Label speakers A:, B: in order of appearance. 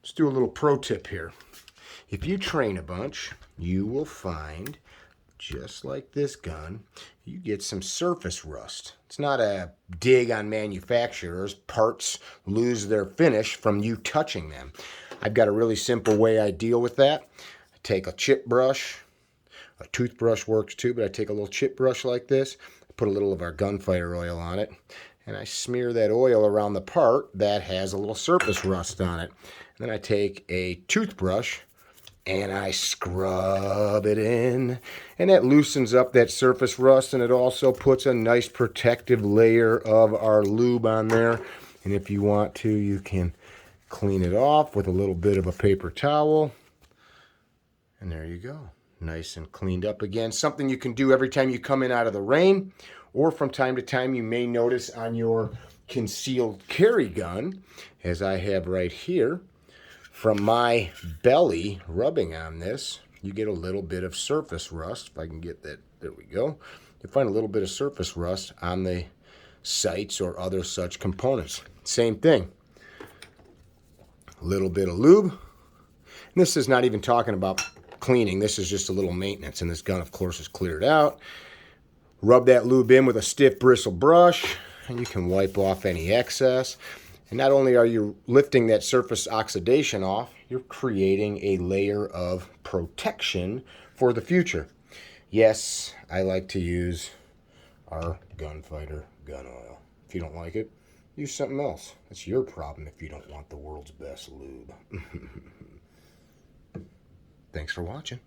A: Let's do a little pro tip here. If you train a bunch, you will find, just like this gun, you get some surface rust. It's not a dig on manufacturers. Parts lose their finish from you touching them. I've got a really simple way I deal with that. I take a chip brush. A toothbrush works too, but I take a little chip brush like this, put a little of our gunfighter oil on it, and I smear that oil around the part that has a little surface rust on it. And then I take a toothbrush and I scrub it in, and that loosens up that surface rust, and it also puts a nice protective layer of our lube on there. And if you want to, you can clean it off with a little bit of a paper towel, and there you go. Nice and cleaned up again. Something you can do every time you come in out of the rain, or from time to time you may notice on your concealed carry gun, as I have right here, from my belly rubbing on this, you get a little bit of surface rust. If I can get that, there we go. You find a little bit of surface rust on the sights or other such components. Same thing. A little bit of lube. And this is not even talking about cleaning. This is just a little maintenance, and this gun, of course, is cleared out. Rub that lube in with a stiff bristle brush, and you can wipe off any excess. And not only are you lifting that surface oxidation off, you're creating a layer of protection for the future. Yes, I like to use our gunfighter gun oil. If you don't like it, use something else. That's your problem if you don't want the world's best lube. Thanks for watching.